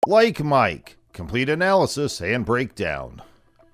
Like Mike, complete analysis and breakdown.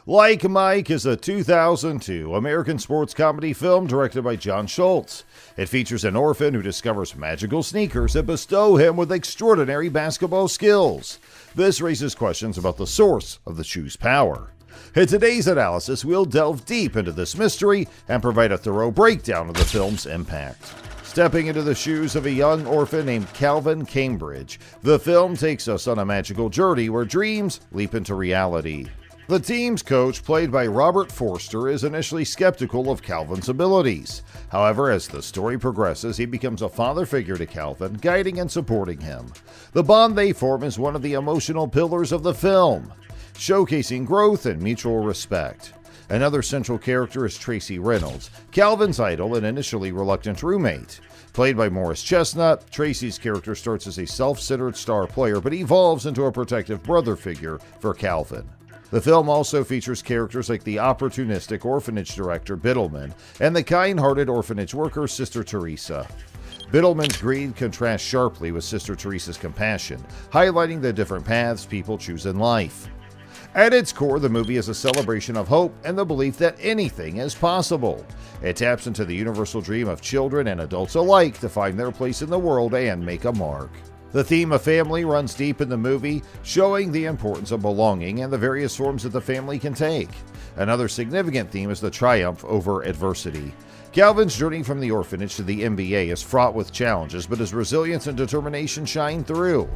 Like Mike is a 2002 American sports comedy film directed by John Schultz. It features an orphan who discovers magical sneakers that bestow him with extraordinary basketball skills. This raises questions about the source of the shoe's power. In today's analysis, we'll delve deep into this mystery and provide a thorough breakdown of the film's impact. Stepping into the shoes of a young orphan named Calvin Cambridge, the film takes us on a magical journey where dreams leap into reality. The team's coach, played by Robert Forster, is initially skeptical of Calvin's abilities. However, as the story progresses, he becomes a father figure to Calvin, guiding and supporting him. The bond they form is one of the emotional pillars of the film, showcasing growth and mutual respect. Another central character is Tracy Reynolds, Calvin's idol and initially reluctant roommate. Played by Morris Chestnut, Tracy's character starts as a self-centered star player but evolves into a protective brother figure for Calvin. The film also features characters like the opportunistic orphanage director Biddleman and the kind-hearted orphanage worker Sister Teresa. Biddleman's greed contrasts sharply with Sister Teresa's compassion, highlighting the different paths people choose in life. At its core, the movie is a celebration of hope and the belief that anything is possible. It taps into the universal dream of children and adults alike to find their place in the world and make a mark. The theme of family runs deep in the movie, showing the importance of belonging and the various forms that the family can take. Another significant theme is the triumph over adversity. Calvin's journey from the orphanage to the NBA is fraught with challenges, but his resilience and determination shine through.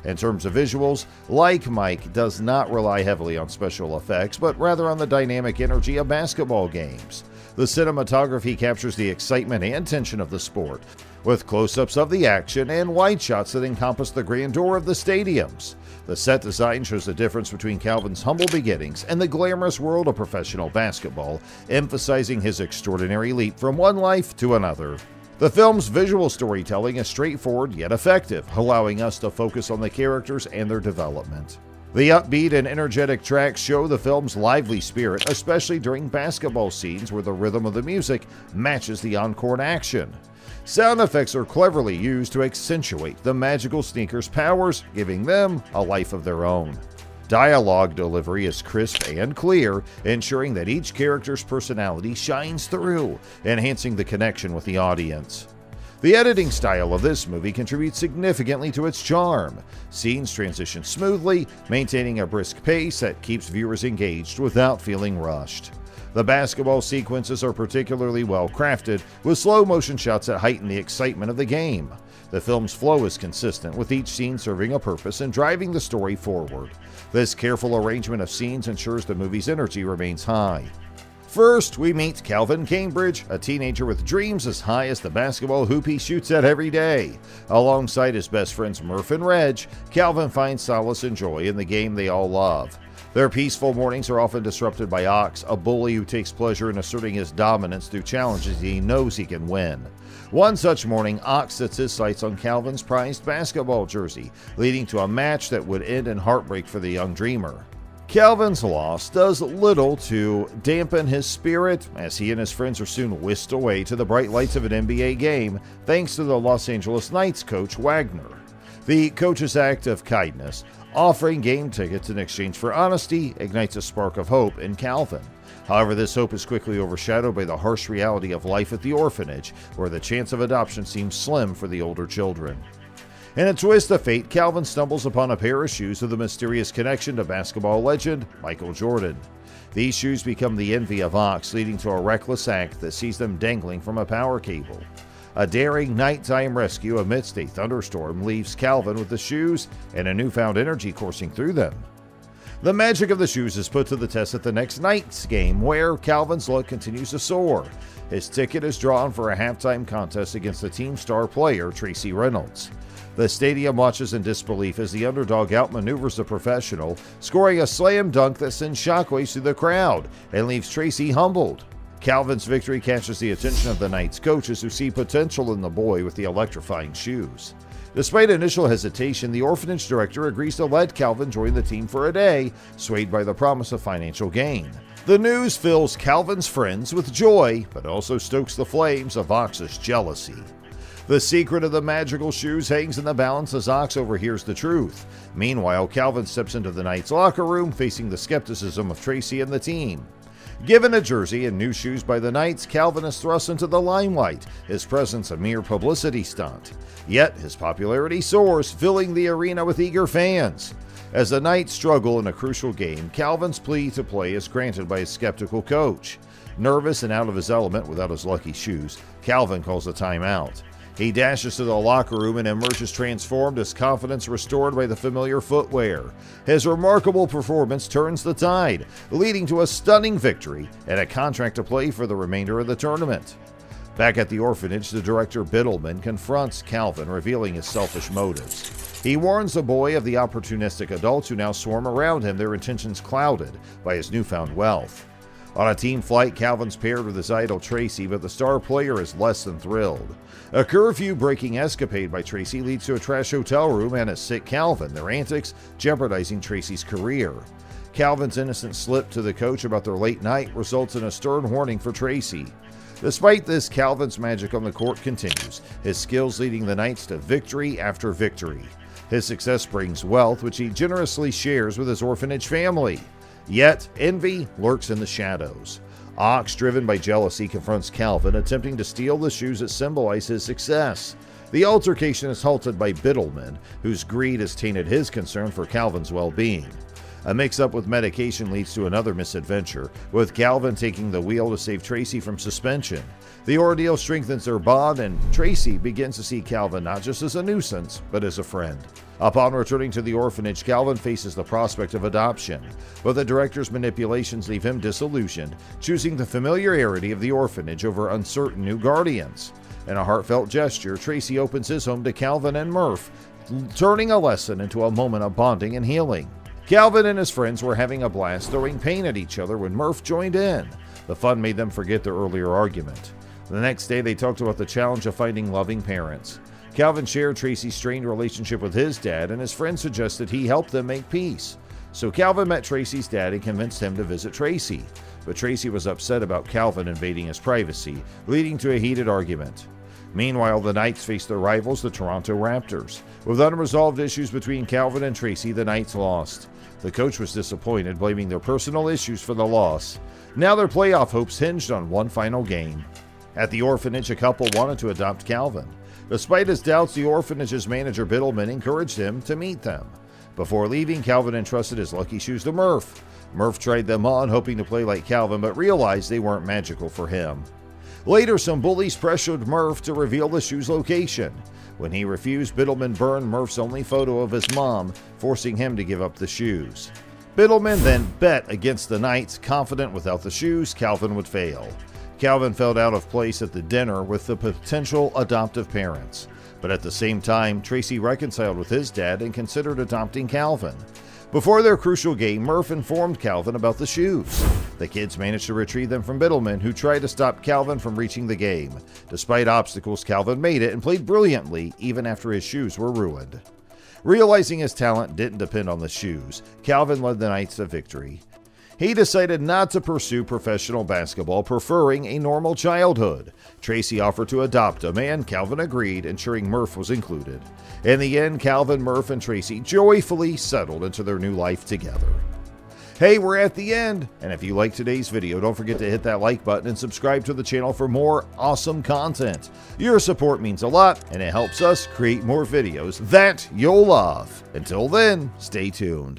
In terms of visuals, Like Mike does not rely heavily on special effects, but rather on the dynamic energy of basketball games. The cinematography captures the excitement and tension of the sport, with close-ups of the action and wide shots that encompass the grandeur of the stadiums. The set design shows the difference between Calvin's humble beginnings and the glamorous world of professional basketball, emphasizing his extraordinary leap from one life to another. The film's visual storytelling is straightforward yet effective, allowing us to focus on the characters and their development. The upbeat and energetic tracks show the film's lively spirit, especially during basketball scenes where the rhythm of the music matches the on-court action. Sound effects are cleverly used to accentuate the magical sneakers' powers, giving them a life of their own. Dialogue delivery is crisp and clear, ensuring that each character's personality shines through, enhancing the connection with the audience. The editing style of this movie contributes significantly to its charm. Scenes transition smoothly, maintaining a brisk pace that keeps viewers engaged without feeling rushed. The basketball sequences are particularly well crafted, with slow motion shots that heighten the excitement of the game. The film's flow is consistent, with each scene serving a purpose and driving the story forward. This careful arrangement of scenes ensures the movie's energy remains high. First, we meet Calvin Cambridge, a teenager with dreams as high as the basketball hoop he shoots at every day. Alongside his best friends Murph and Reg, Calvin finds solace and joy in the game they all love. Their peaceful mornings are often disrupted by Ox, a bully who takes pleasure in asserting his dominance through challenges he knows he can win. One such morning, Ox sets his sights on Calvin's prized basketball jersey, leading to a match that would end in heartbreak for the young dreamer. Calvin's loss does little to dampen his spirit, as he and his friends are soon whisked away to the bright lights of an NBA game, thanks to the Los Angeles Knights coach Wagner. The coach's act of kindness, offering game tickets in exchange for honesty, ignites a spark of hope in Calvin. However, this hope is quickly overshadowed by the harsh reality of life at the orphanage, where the chance of adoption seems slim for the older children. In a twist of fate, Calvin stumbles upon a pair of shoes with a mysterious connection to basketball legend Michael Jordan. These shoes become the envy of Ox, leading to a reckless act that sees them dangling from a power cable. A daring nighttime rescue amidst a thunderstorm leaves Calvin with the shoes and a newfound energy coursing through them. The magic of the shoes is put to the test at the next night's game, where Calvin's luck continues to soar. His ticket is drawn for a halftime contest against the team star player Tracy Reynolds. The stadium watches in disbelief as the underdog outmaneuvers the professional, scoring a slam dunk that sends shockwaves through the crowd and leaves Tracy humbled. Calvin's victory catches the attention of the Knights coaches, who see potential in the boy with the electrifying shoes. Despite initial hesitation, the orphanage director agrees to let Calvin join the team for a day, swayed by the promise of financial gain. The news fills Calvin's friends with joy, but also stokes the flames of Ox's jealousy. The secret of the magical shoes hangs in the balance as Ox overhears the truth. Meanwhile, Calvin steps into the Knights' locker room, facing the skepticism of Tracy and the team. Given a jersey and new shoes by the Knights, Calvin is thrust into the limelight, his presence a mere publicity stunt. Yet, his popularity soars, filling the arena with eager fans. As the Knights struggle in a crucial game, Calvin's plea to play is granted by his skeptical coach. Nervous and out of his element without his lucky shoes, Calvin calls a timeout. He dashes to the locker room and emerges transformed, his confidence restored by the familiar footwear. His remarkable performance turns the tide, leading to a stunning victory and a contract to play for the remainder of the tournament. Back at the orphanage, the director Biddleman confronts Calvin, revealing his selfish motives. He warns the boy of the opportunistic adults who now swarm around him, their intentions clouded by his newfound wealth. On a team flight, Calvin's paired with his idol Tracy, but the star player is less than thrilled. A curfew-breaking escapade by Tracy leads to a trash hotel room and a sick Calvin, their antics jeopardizing Tracy's career. Calvin's innocent slip to the coach about their late night results in a stern warning for Tracy. Despite this, Calvin's magic on the court continues, his skills leading the Knights to victory after victory. His success brings wealth, which he generously shares with his orphanage family. Yet, envy lurks in the shadows. Ox, driven by jealousy, confronts Calvin, attempting to steal the shoes that symbolize his success. The altercation is halted by Biddleman, whose greed has tainted his concern for Calvin's well-being. A mix-up with medication leads to another misadventure, with Calvin taking the wheel to save Tracy from suspension. The ordeal strengthens their bond, and Tracy begins to see Calvin not just as a nuisance, but as a friend. Upon returning to the orphanage, Calvin faces the prospect of adoption, but the director's manipulations leave him disillusioned, choosing the familiarity of the orphanage over uncertain new guardians. In a heartfelt gesture, Tracy opens his home to Calvin and Murph, turning a lesson into a moment of bonding and healing. Calvin and his friends were having a blast, throwing pain at each other when Murph joined in. The fun made them forget their earlier argument. The next day, they talked about the challenge of finding loving parents. Calvin shared Tracy's strained relationship with his dad, and his friend suggested he help them make peace. So Calvin met Tracy's dad and convinced him to visit Tracy. But Tracy was upset about Calvin invading his privacy, leading to a heated argument. Meanwhile, the Knights face their rivals, the Toronto Raptors. With unresolved issues between Calvin and Tracy, the Knights lost. The coach was disappointed, blaming their personal issues for the loss. Now their playoff hopes hinged on one final game. At the orphanage, a couple wanted to adopt Calvin. Despite his doubts, the orphanage's manager Biddleman encouraged him to meet them. Before leaving, Calvin entrusted his lucky shoes to Murph. Murph tried them on, hoping to play like Calvin, but realized they weren't magical for him. Later, some bullies pressured Murph to reveal the shoes' location. When he refused, Biddleman burned Murph's only photo of his mom, forcing him to give up the shoes. Biddleman then bet against the Knights, confident without the shoes, Calvin would fail. Calvin felt out of place at the dinner with the potential adoptive parents. But at the same time, Tracy reconciled with his dad and considered adopting Calvin. Before their crucial game, Murph informed Calvin about the shoes. The kids managed to retrieve them from Biddleman, who tried to stop Calvin from reaching the game. Despite obstacles, Calvin made it and played brilliantly, even after his shoes were ruined. Realizing his talent didn't depend on the shoes, Calvin led the Knights to victory. He decided not to pursue professional basketball, preferring a normal childhood. Tracy offered to adopt him, and Calvin agreed, ensuring Murph was included. In the end, Calvin, Murph, and Tracy joyfully settled into their new life together. Hey, we're at the end, and if you liked today's video, don't forget to hit that like button and subscribe to the channel for more awesome content. Your support means a lot, and it helps us create more videos that you'll love. Until then, stay tuned.